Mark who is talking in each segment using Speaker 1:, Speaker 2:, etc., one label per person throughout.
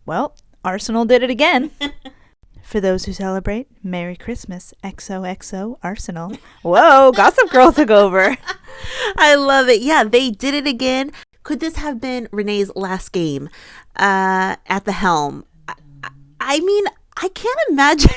Speaker 1: Well, Arsenal did it again. For those who celebrate, Merry Christmas, XOXO Arsenal. Whoa, Gossip Girl took over.
Speaker 2: I love it. Yeah, they did it again. Could this have been Renee's last game at the helm? I mean, I can't imagine.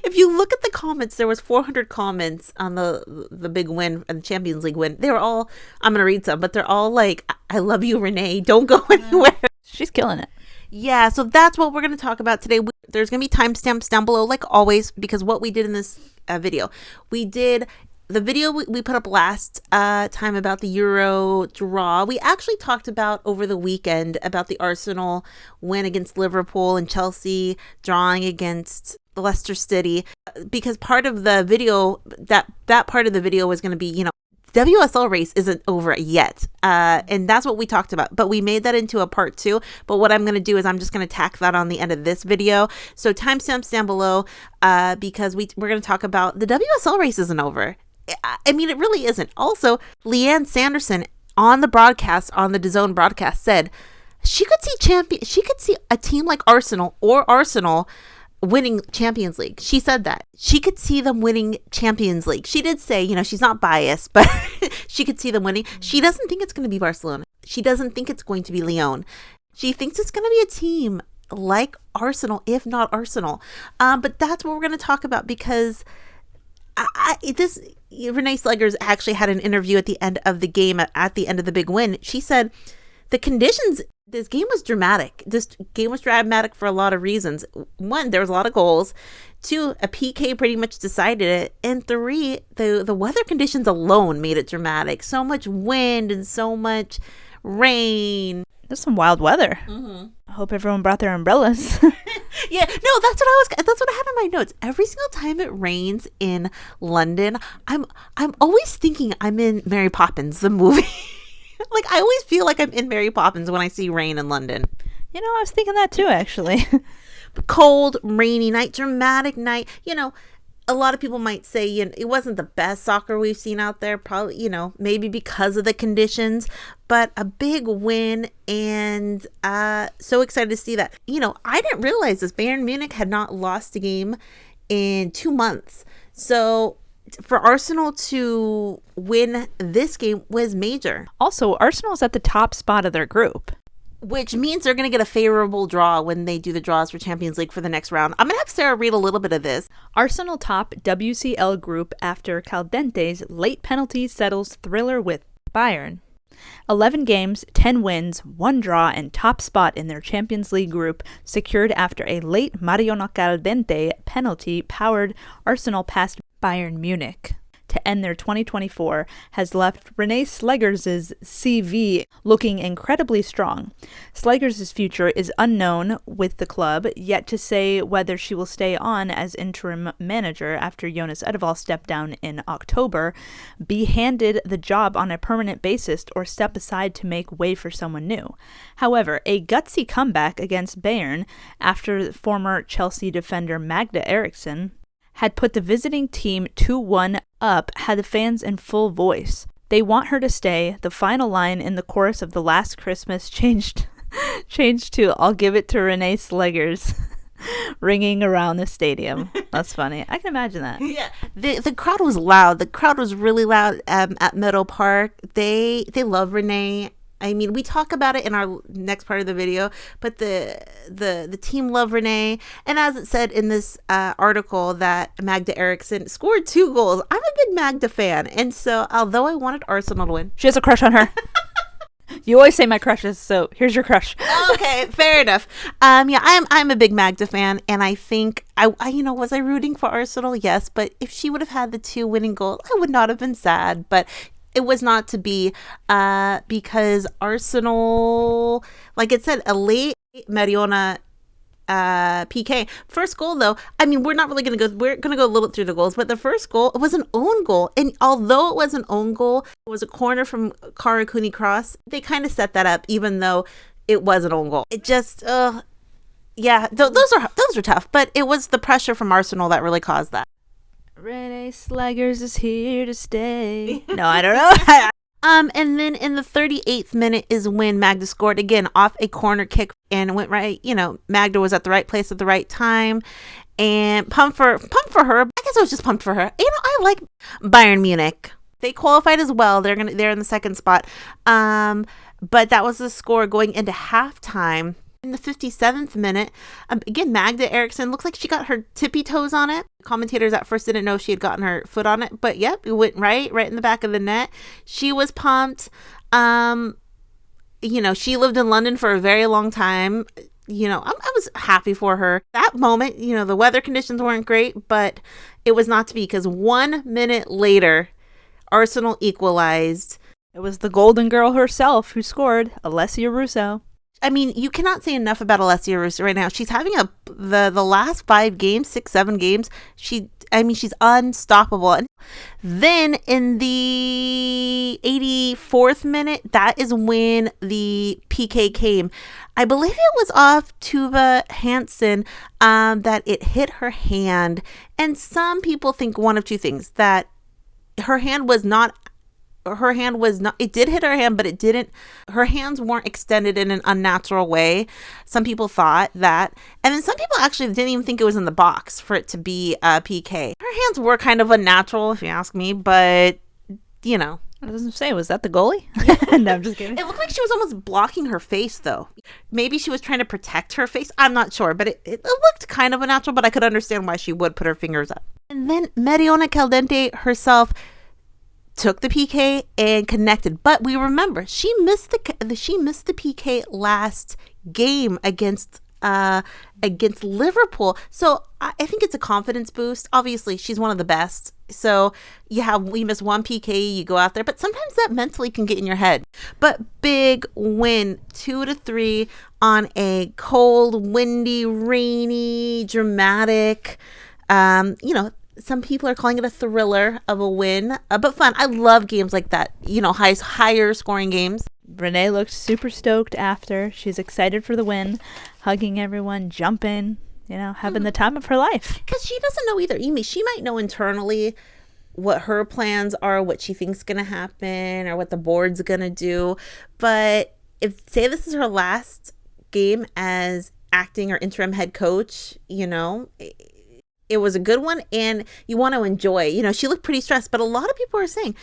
Speaker 2: If you look at the comments, there was 400 comments on the big win and the Champions League win. They were all, I'm going to read some, but they're all like, I love you, Renee. Don't go anywhere.
Speaker 1: She's killing it.
Speaker 2: Yeah, so that's what we're going to talk about today. There's going to be timestamps down below, like always, because what we did in this video, we did the video we put up last time about the Euro draw. We actually talked about over the weekend about the Arsenal win against Liverpool and Chelsea drawing against Leicester City, because part of the video, that part of the video was going to be, you know, WSL race isn't over yet, and that's what we talked about, but we made that into a part 2. But what I'm going to do is I'm just going to tack that on the end of this video, so timestamps down below, because we're going to talk about the WSL race isn't over. I mean, it really isn't. Also, Lianne Sanderson on the broadcast, on the DAZN broadcast, said she could see a team like Arsenal or Arsenal winning Champions League. She said that she could see them winning Champions League. She did say, you know, she's not biased, but she could see them winning. She doesn't think it's going to be Barcelona. She doesn't think it's going to be Lyon. She thinks it's going to be a team like Arsenal, if not Arsenal. But that's what we're going to talk about, because Renée Slegers actually had an interview at the end of the game, at the end of the big win. She said the conditions, this game was dramatic. This game was dramatic for a lot of reasons. 1, there was a lot of goals. 2, a PK pretty much decided it. And 3, the weather conditions alone made it dramatic. So much wind and so much rain.
Speaker 1: There's some wild weather. I hope everyone brought their umbrellas.
Speaker 2: Yeah, no, that's what I had in my notes. Every single time it rains in London, I'm always thinking I'm in Mary Poppins, the movie. Like, I always feel like I'm in Mary Poppins when I see rain in London.
Speaker 1: You know, I was thinking that too, actually.
Speaker 2: Cold, rainy night, dramatic night. You know, a lot of people might say, you know, it wasn't the best soccer we've seen out there, probably, you know, maybe because of the conditions, but a big win, and so excited to see that. You know, I didn't realize this. Bayern Munich had not lost a game in 2 months. So for Arsenal to win this game was major.
Speaker 1: Also, Arsenal's at the top spot of their group,
Speaker 2: which means they're going to get a favorable draw when they do the draws for Champions League for the next round. I'm going to have Sara read a little bit of this.
Speaker 1: Arsenal top WCL group after Caldente's late penalty settles thriller with Bayern. 11 games, 10 wins, 1 draw, and top spot in their Champions League group secured after a late Mariona Caldente penalty powered Arsenal past Bayern Munich to end their 2024 has left Renée Slegers' CV looking incredibly strong. Slegers' future is unknown with the club, yet to say whether she will stay on as interim manager after Jonas Edeval stepped down in October, be handed the job on a permanent basis, or step aside to make way for someone new. However, a gutsy comeback against Bayern after former Chelsea defender Magda Eriksson had put the visiting team 2-1 up had the fans in full voice. They want her to stay. The final line in the chorus of The Last Christmas changed to I'll give it to Renée Slegers, ringing around the stadium. That's funny. I can imagine that.
Speaker 2: Yeah, the crowd was loud. The crowd was really loud at Meadow Park. They love Renee. I mean, we talk about it in our next part of the video, but the team love Renee. And as it said in this article, that Magda Eriksson scored 2 goals. I'm a big Magda fan. And so, although I wanted Arsenal to win.
Speaker 1: She has a crush on her. You always say my crushes, so here's your crush.
Speaker 2: Okay, fair enough. Yeah, I'm a big Magda fan, and I think I you know, was I rooting for Arsenal? Yes, but if she would have had the 2 winning goals, I would not have been sad. But it was not to be, because Arsenal, like it said, a late Mariona PK. First goal, though, I mean, we're going to go a little through the goals, but the first goal, it was an own goal. And although it was an own goal, it was a corner from Cara Cooney Cross. They kind of set that up, even though it was an own goal. It just, yeah, those are tough, but it was the pressure from Arsenal that really caused that.
Speaker 1: Renée Slegers is here to stay. No, I don't know.
Speaker 2: And then in the 38th minute is when Magda scored again off a corner kick and went right. Magda was at the right place at the right time, and pumped for her. I guess I was just pumped for her. I like Bayern Munich. They qualified as well. They're in the second spot. But that was the score going into halftime. In the 57th minute, again, Magda Eriksson looks like she got her tippy toes on it. Commentators at first didn't know she had gotten her foot on it, but yep, it went right in the back of the net. She was pumped. She lived in London for a very long time. I was happy for her. That moment, the weather conditions weren't great, but it was not to be, because 1 minute later, Arsenal equalized.
Speaker 1: It was the golden girl herself who scored, ALESSIA RUSSO.
Speaker 2: I mean, you cannot say enough about ALESSIA RUSSO right now. She's having the last 5 games, 6, 7 games. She's unstoppable. And then in the 84th minute, that is when the PK came. I believe it was off Tuva Hansen that it hit her hand. And some people think one of two things: that her hand was not, it did hit her hand, but it didn't, her hands weren't extended in an unnatural way. Some people thought that. And then some people actually didn't even think it was in the box for it to be a PK. Her hands were kind of unnatural, if you ask me, but,
Speaker 1: I was going to say, was that the goalie? No, I'm just kidding.
Speaker 2: It looked like she was almost blocking her face, though. Maybe she was trying to protect her face. I'm not sure, but it looked kind of unnatural, but I could understand why she would put her fingers up. And then Mariona Caldente herself took the PK and connected, but we remember she missed the PK last game against Liverpool. So I think it's a confidence boost. Obviously, she's one of the best. So we miss one PK, you go out there, but sometimes that mentally can get in your head. But big win, 2-3 on a cold, windy, rainy, dramatic, some people are calling it a thriller of a win, but fun. I love games like that, higher scoring games.
Speaker 1: Renee looked super stoked after. She's excited for the win, hugging everyone, jumping, having the time of her life.
Speaker 2: Because she doesn't know either. She might know internally what her plans are, what she thinks is going to happen, or what the board's going to do. But say this is her last game as acting or interim head coach, it was a good one, and you want to enjoy. She looked pretty stressed, but a lot of people are saying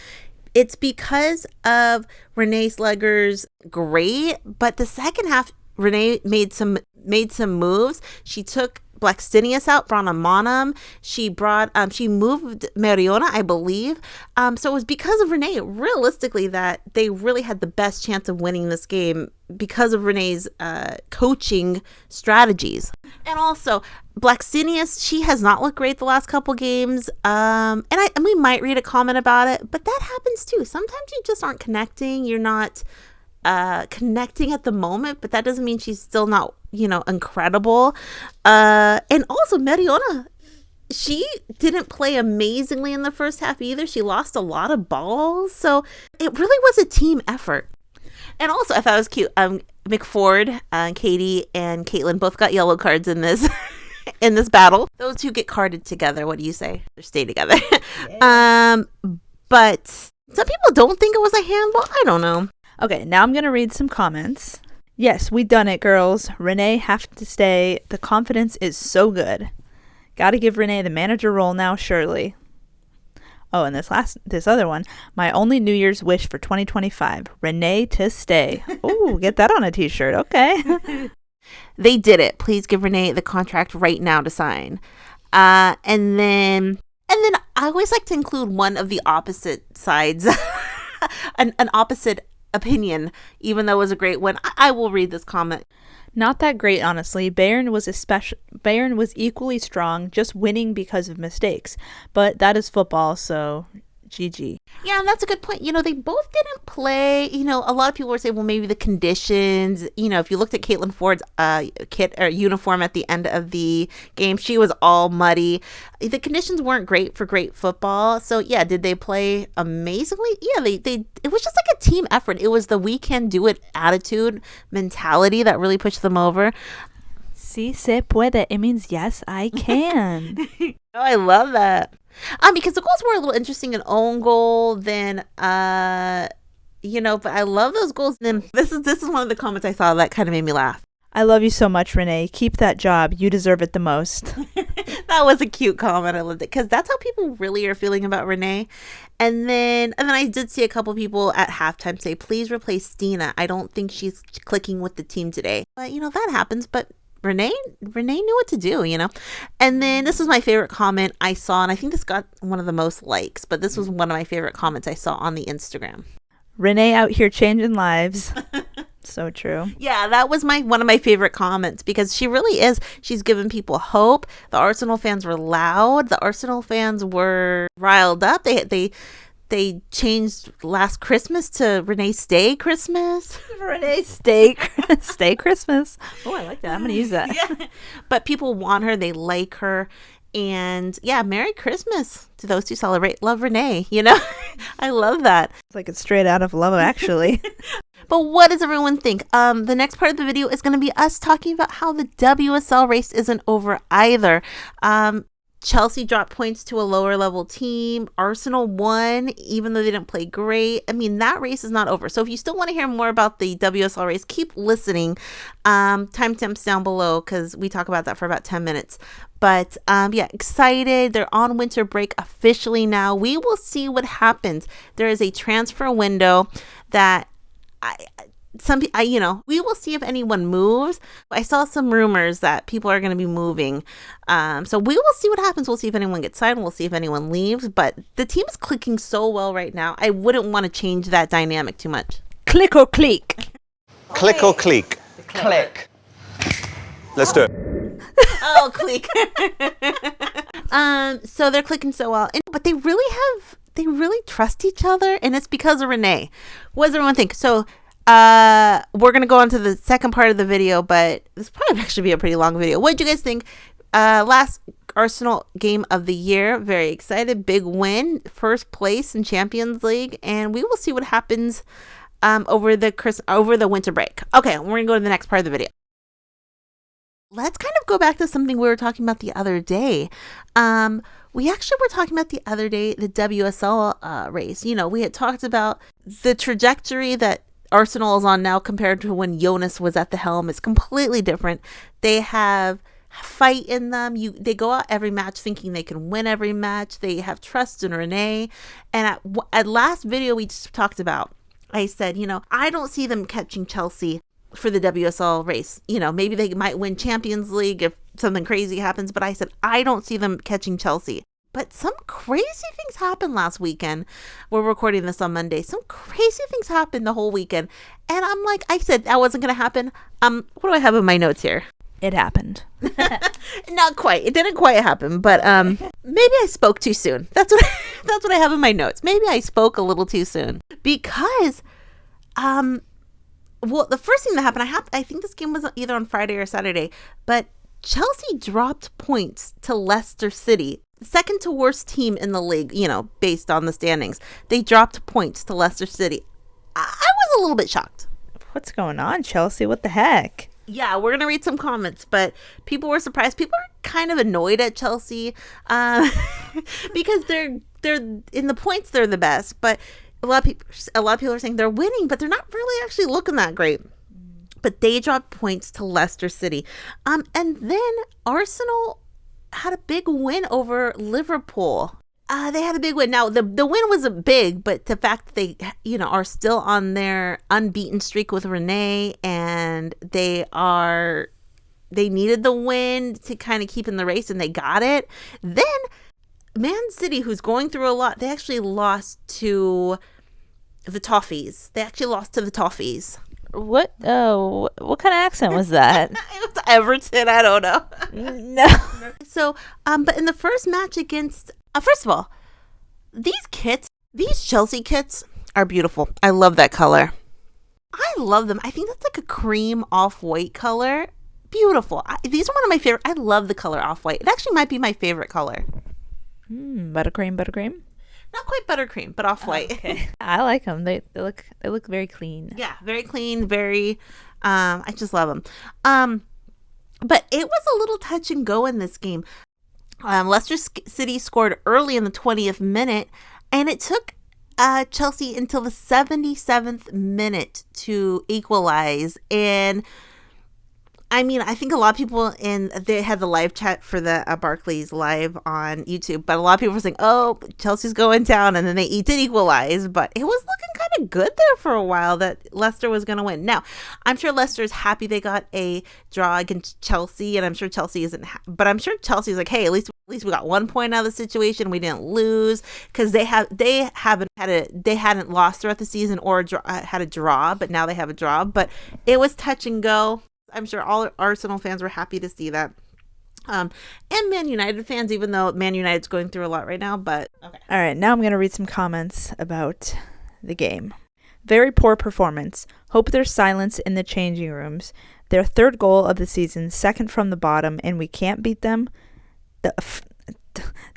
Speaker 2: it's because of Renée Slegers' great, but the second half, Renee made some moves. She took Blackstenius out, brought Monum. She moved Mariona, I believe. So it was because of Renee, realistically, that they really had the best chance of winning this game because of Renee's coaching strategies. And also, Blackstenius, she has not looked great the last couple games. And we might read a comment about it, but that happens too. Sometimes you just aren't connecting. You're not connecting at the moment, but that doesn't mean she's still not, incredible. And also Mariona, she didn't play amazingly in the first half either. She lost a lot of balls. So it really was a team effort. And also, I thought it was cute. McFord, Katie, and Caitlin both got yellow cards in this in this battle. Those two get carded together. What do you say? They stay together. Yeah. But some people don't think it was a handball. I don't know.
Speaker 1: Okay, now I'm going to read some comments. Yes, we done it, girls. Renee have to stay. The confidence is so good. Got to give Renee the manager role now, surely. Oh, and this other one. My only New Year's wish for 2025. Renee to stay. Oh, get that on a t-shirt. Okay.
Speaker 2: They did it. Please give Renee the contract right now to sign. And then I always like to include one of the opposite sides, an opposite opinion, even though it was a great one. I will read this comment.
Speaker 1: Not that great, honestly. Bayern was equally strong, just winning because of mistakes. But that is football, so GG.
Speaker 2: Yeah, and that's a good point. They both didn't play. A lot of people were saying, well, maybe the conditions. If you looked at Caitlin Ford's kit or uniform at the end of the game, she was all muddy. The conditions weren't great for great football. So yeah, did they play amazingly? Yeah, they. It was just like a team effort. It was the we can do it attitude mentality that really pushed them over.
Speaker 1: Si se puede. It means yes, I can.
Speaker 2: Oh, I love that. Because the goals were a little interesting. An own goal, then but I love those goals. And then this is one of the comments I saw that kind of made me laugh.
Speaker 1: I love you so much, Renee. Keep that job. You deserve it the most.
Speaker 2: That was a cute comment. I loved it because that's how people really are feeling about Renee. And then I did see a couple people at halftime say, please replace Stina. I don't think she's clicking with the team today. But, that happens. But Renee knew what to do, And then this was my favorite comment I saw. And I think this got one of the most likes. But this was one of my favorite comments I saw on the Instagram.
Speaker 1: Renee out here changing lives. So true.
Speaker 2: Yeah, that was one of my favorite comments because she really is. She's giving people hope. The Arsenal fans were loud. The Arsenal fans were riled up. They changed last Christmas to Renee Stay Christmas.
Speaker 1: Renee Stay Christmas. Oh, I like that. I'm going to use that.
Speaker 2: Yeah. But people want her. They like her. And yeah, Merry Christmas to those who celebrate. Love Renee, I love that.
Speaker 1: It's like it's straight out of Love, actually.
Speaker 2: But what does everyone think? The next part of the video is going to be us talking about how the WSL race isn't over either. Chelsea dropped points to a lower level team. Arsenal won, even though they didn't play great. I mean, that race is not over. So if you still want to hear more about the WSL race, keep listening. Timestamps down below because we talk about that for about 10 minutes. But yeah, excited. They're on winter break officially now. We will see what happens. There is a transfer window that we will see if anyone moves. I saw some rumors that people are going to be moving. So we will see what happens. We'll see if anyone gets signed. We'll see if anyone leaves. But the team is clicking so well right now. I wouldn't want to change that dynamic too much.
Speaker 1: Click or click?
Speaker 3: Click or click? Click. Let's do it.
Speaker 2: Oh, click. So they're clicking so well. But they really trust each other. And it's because of Renee. What does everyone think? So we're going to go on to the second part of the video, but this probably actually be a pretty long video. What did you guys think? Last Arsenal game of the year. Very excited. Big win. First place in Champions League. And we will see what happens over the winter break. Okay, we're going to go to the next part of the video. Let's kind of go back to something we were talking about the other day. We actually were talking about the other day, the WSL race. We had talked about the trajectory that Arsenal is on now compared to when Jonas was at the helm. Is completely different. They have fight in them. They go out every match thinking they can win every match. They have trust in Renee. And at last video we just talked about, I said, I don't see them catching Chelsea for the WSL race. Maybe they might win Champions League if something crazy happens, but I said I don't see them catching Chelsea. But some crazy things happened last weekend. We're recording this on Monday. Some crazy things happened the whole weekend. And I'm like, I said that wasn't going to happen. What do I have in my notes here?
Speaker 1: It happened.
Speaker 2: Not quite. It didn't quite happen, but maybe I spoke too soon. That's what I have in my notes. Maybe I spoke a little too soon because well, the first thing that happened, I think this game was either on Friday or Saturday, but Chelsea dropped points to Leicester City, the second to worst team in the league, based on the standings. They dropped points to Leicester City. I was a little bit shocked.
Speaker 1: What's going on, Chelsea? What the heck?
Speaker 2: Yeah, we're going to read some comments, but people were surprised. People are kind of annoyed at Chelsea because they're in the points, they're the best, but a lot of people are saying they're winning, but they're not really actually looking that great. But they dropped points to Leicester City. And then Arsenal had a big win over Liverpool. They had a big win. Now, the win wasn't big, but the fact that they, are still on their unbeaten streak with Renee, and they needed the win to kind of keep in the race, and they got it. Then Man City, who's going through a lot, they actually lost to the Toffees.
Speaker 1: What? Oh, what kind of accent was that?
Speaker 2: It was Everton. I don't know.
Speaker 1: No.
Speaker 2: So, but in the first match against, first of all, these Chelsea kits are beautiful. I love that color. I love them. I think that's like a cream off-white color. Beautiful. These are one of my favorite. I love the color off-white. It actually might be my favorite color.
Speaker 1: Buttercream.
Speaker 2: Not quite buttercream, but off-white.
Speaker 1: Okay. I like them. They look very clean.
Speaker 2: Yeah, very clean, very I just love them. But it was a little touch and go in this game. Leicester City scored early in the 20th minute, and it took Chelsea until the 77th minute to equalize. And I mean, I think a lot of people they had the live chat for the Barclays live on YouTube, but a lot of people were saying, oh, Chelsea's going down, and then they did equalize, but it was looking kind of good there for a while that Leicester was going to win. Now, I'm sure Leicester's happy they got a draw against Chelsea, and I'm sure Chelsea isn't, but I'm sure Chelsea's like, hey, at least we got 1 point out of the situation. We didn't lose, because they hadn't lost throughout the season or had a draw, but now they have a draw. But it was touch and go. I'm sure all Arsenal fans were happy to see that. And Man United fans, even though Man United's going through a lot right now, but okay.
Speaker 1: All right, now I'm going to read some comments about the game. Very poor performance. Hope there's silence in the changing rooms. Their third goal of the season, second from the bottom, and we can't beat them. The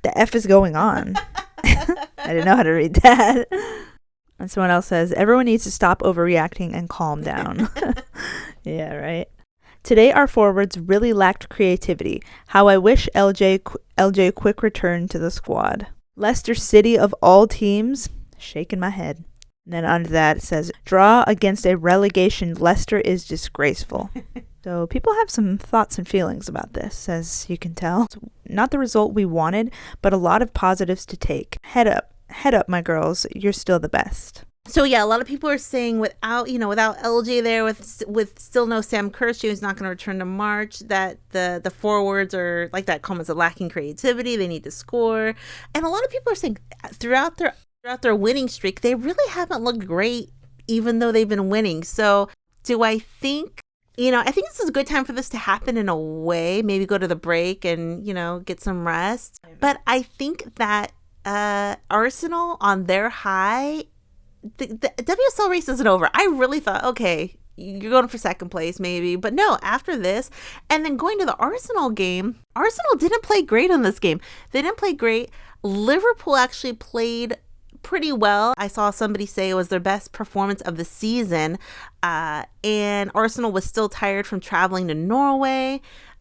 Speaker 1: F is going on. I didn't know how to read that. And someone else says, everyone needs to stop overreacting and calm down. Yeah, right. Today, our forwards really lacked creativity. How I wish LJ quick return to the squad. Leicester City of all teams, shaking my head. And then under that it says, draw against a relegation. Leicester is disgraceful. So people have some thoughts and feelings about this, as you can tell. It's not the result we wanted, but a lot of positives to take. Head up, my girls. You're still the best.
Speaker 2: So yeah, a lot of people are saying without LJ there, with still no Sam Kerr, who's not going to return to March, that the forwards are like that comments are lacking creativity. They need to score, and a lot of people are saying throughout their winning streak, they really haven't looked great, even though they've been winning. So do I think? I think this is a good time for this to happen in a way. Maybe go to the break and get some rest. But I think that Arsenal on their high. The WSL race isn't over. I really thought, okay, you're going for second place maybe, but no, after this and then going to the Arsenal game, Arsenal didn't play great in this game. They didn't play great. Liverpool actually played pretty well. I saw somebody say it was their best performance of the season, and Arsenal was still tired from traveling to Norway.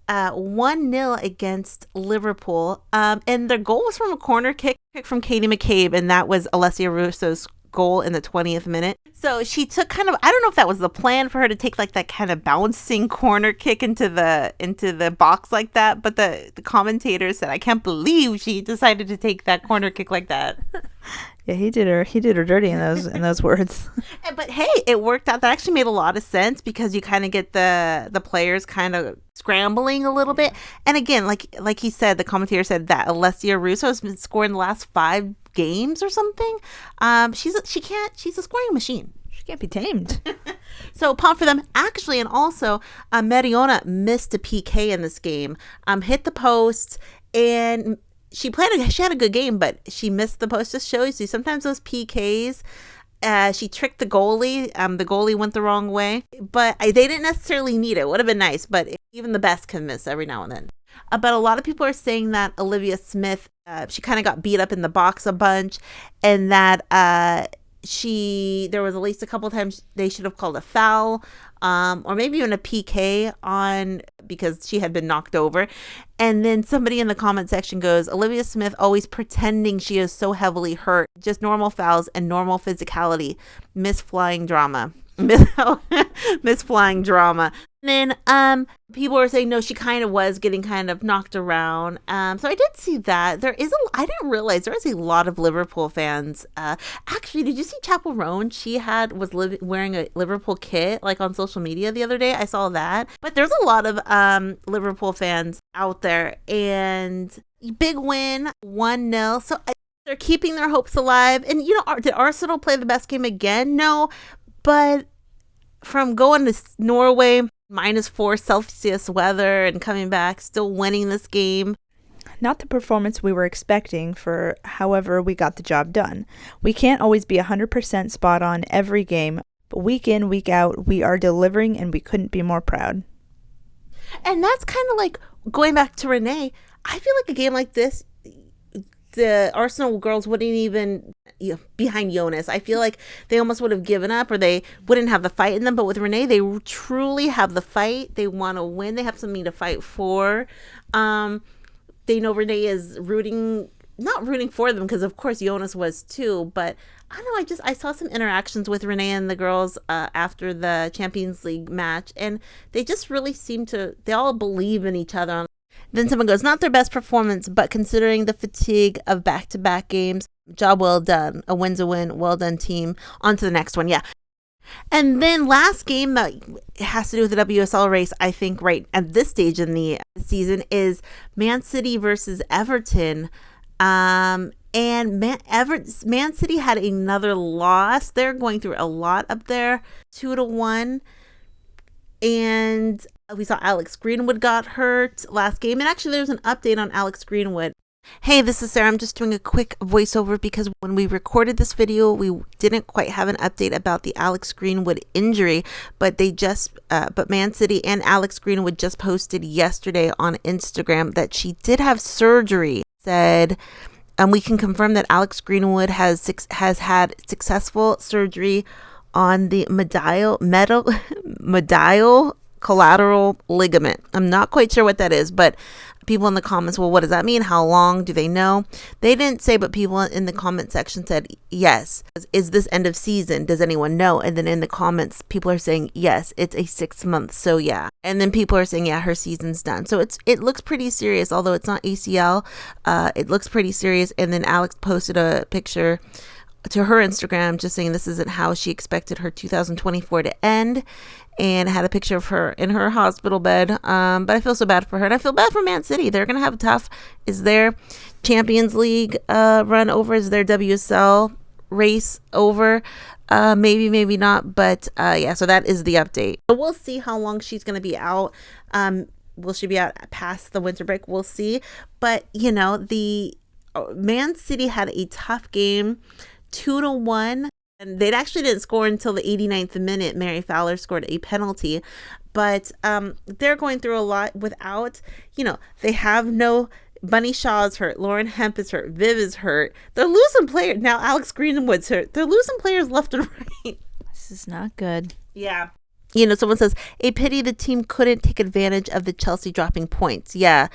Speaker 2: 1-0 against Liverpool, and their goal was from a corner kick from Katie McCabe, and that was ALESSIA RUSSO's goal in the 20th minute. So she took I don't know if that was the plan for her to take like that kind of bouncing corner kick into the box like that, but the commentator said, I can't believe she decided to take that corner kick like that.
Speaker 1: Yeah, he did her dirty in those words.
Speaker 2: But hey, it worked out. That actually made a lot of sense, because you kind of get the players kind of scrambling a little bit. And again, like he said, the commentator said that ALESSIA RUSSO has been scoring the last 5 games or something. She's a scoring machine.
Speaker 1: She can't be tamed.
Speaker 2: So pump for them. Actually, and also Mariona missed a PK in this game. Hit the post, and she had a good game, but she missed the post. Just shows you sometimes those PKs. She tricked the goalie. The goalie went the wrong way, but they didn't necessarily need it. Would have been nice, but even the best can miss every now and then. But a lot of people are saying that Olivia Smith, she kind of got beat up in the box a bunch, and that there was at least a couple times they should have called a foul, or maybe even a PK on, because she had been knocked over. And then somebody in the comment section goes, Olivia Smith always pretending she is so heavily hurt. Just normal fouls and normal physicality. Miss flying drama. Miss flying drama. And then people were saying, no, she kind of was getting kind of knocked around. So I did see that. I didn't realize there was a lot of Liverpool fans. Actually, did you see Chappell Roan? She was wearing a Liverpool kit like on social media the other day. I saw that. But there's a lot of Liverpool fans out there. And big win, 1-0. So they're keeping their hopes alive. And, did Arsenal play the best game again? No. But from going to Norway, -4 Celsius weather, and coming back, still winning this game.
Speaker 1: Not the performance we were expecting, however we got the job done. We can't always be 100% spot on every game, but week in, week out, we are delivering, and we couldn't be more proud.
Speaker 2: And that's kind of like, going back to Renee, I feel like a game like this, the Arsenal girls wouldn't even behind Jonas. I feel like they almost would have given up, or they wouldn't have the fight in them. But with Renee, they truly have the fight. They want to win. They have something to fight for. They know Renee is rooting not rooting for them because of course Jonas was too, but I don't know, I saw some interactions with Renee and the girls after the Champions League match, and they just really they all believe in each other. Then someone goes, not their best performance, but considering the fatigue of back-to-back games, job well done. A win's a win. Well done, team. On to the next one. Yeah. And then last game that has to do with the WSL race, I think right at this stage in the season, is Man City versus Everton. And Man City had another loss. They're going through a lot up there, 2-1. And we saw Alex Greenwood got hurt last game. And actually, there's an update on Alex Greenwood. Hey, this is Sarah. I'm just doing a quick voiceover because when we recorded this video, we didn't quite have an update about the Alex Greenwood injury, but but Man City and Alex Greenwood just posted yesterday on Instagram that she did have surgery. Said, we can confirm that Alex Greenwood has had successful surgery on the medial collateral ligament. I'm not quite sure what that is, but people in the comments, well, what does that mean? How long? Do they know? They didn't say, but people in the comment section said, yes. Is this end of season? Does anyone know? And then in the comments, people are saying, yes, it's a 6 month. So yeah. And then people are saying, yeah, her season's done. So it looks pretty serious, although it's not ACL. It looks pretty serious. And then Alex posted a picture to her Instagram just saying this isn't how she expected her 2024 to end, and had a picture of her in her hospital bed. But I feel so bad for her, and I feel bad for Man City. They're gonna have a tough. Is their Champions League run over? Is their WSL race over? Maybe not, but yeah, so that is the update. So we'll see how long she's gonna be out. Will she be out past the winter break? We'll see. But you know, the Man City had a tough game, 2-1. And they actually didn't score until the 89th minute. Mary Fowler scored a penalty. But they're going through a lot without, they have no, Bunny Shaw's hurt. Lauren Hemp is hurt. Viv is hurt. They're losing players. Now Alex Greenwood's hurt. They're losing players left and right.
Speaker 1: This is not good.
Speaker 2: Yeah. Someone says, a pity the team couldn't take advantage of the Chelsea dropping points. Yeah.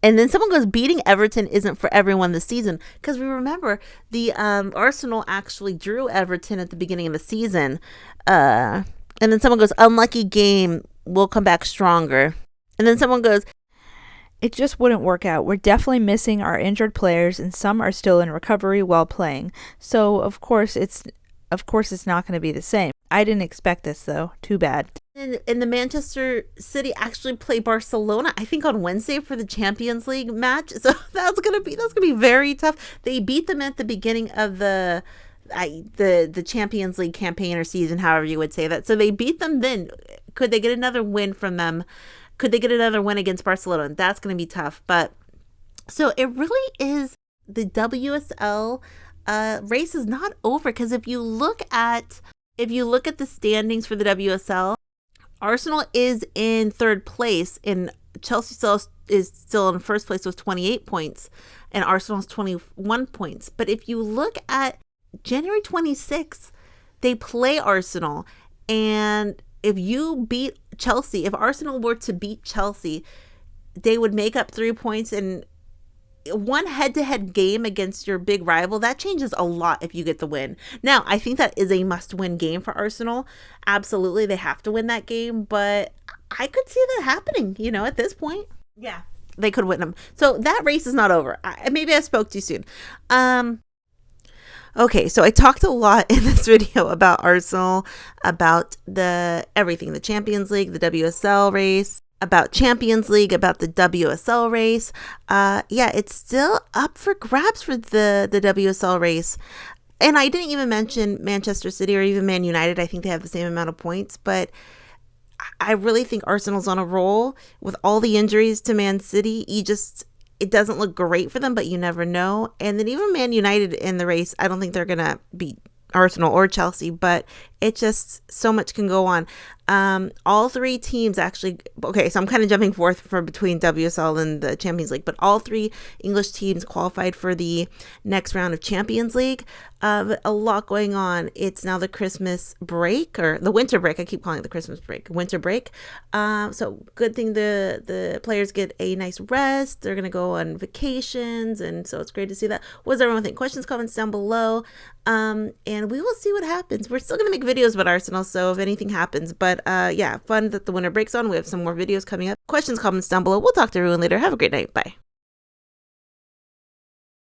Speaker 2: And then someone goes, beating Everton isn't for everyone this season. Because we remember the Arsenal actually drew Everton at the beginning of the season. And then someone goes, unlucky game. We'll come back stronger. And then someone goes,
Speaker 1: it just wouldn't work out. We're definitely missing our injured players, and some are still in recovery while playing. So, of course, it's not going to be the same. I didn't expect this, though. Too bad.
Speaker 2: And the Manchester City actually play Barcelona, I think, on Wednesday for the Champions League match. So that's gonna be very tough. They beat them at the beginning of the Champions League campaign or season, however you would say that. So they beat them. Then could they get another win from them? Could they get another win against Barcelona? That's gonna be tough. But so it really is, the WSL race is not over, because if you look at the standings for the WSL, Arsenal is in third place, and Chelsea is still in first place with 28 points, and Arsenal has 21 points. But if you look at January 26th, they play Arsenal, and if you beat Chelsea, if Arsenal were to beat Chelsea, they would make up 3 points, and one head-to-head game against your big rival, that changes a lot if you get the win. Now, I think that is a must-win game for Arsenal. Absolutely, they have to win that game, but I could see that happening, at this point. Yeah, they could win them. So that race is not over. Maybe I spoke too soon. Okay, so I talked a lot in this video about Arsenal, about everything, the Champions League, the WSL race, about Champions League, about the WSL race. Yeah, it's still up for grabs for the WSL race. And I didn't even mention Manchester City or even Man United. I think they have the same amount of points, but I really think Arsenal's on a roll with all the injuries to Man City. It doesn't look great for them, but you never know. And then even Man United in the race, I don't think they're going to beat Arsenal or Chelsea, but it just, so much can go on. All three teams actually, okay, so I'm kind of jumping forth for between WSL and the Champions League, but all three English teams qualified for the next round of Champions League. A lot going on. It's now the Christmas break, or the winter break. I keep calling it the Christmas break, winter break. So good thing the players get a nice rest. They're going to go on vacations, and so it's great to see that. What does everyone think? Questions, comments down below. And we will see what happens. We're still going to make videos about Arsenal, so if anything happens. But yeah, fun that the winter breaks on. We have some more videos coming up. Questions, comments down below. We'll talk to everyone later. Have a great night. Bye.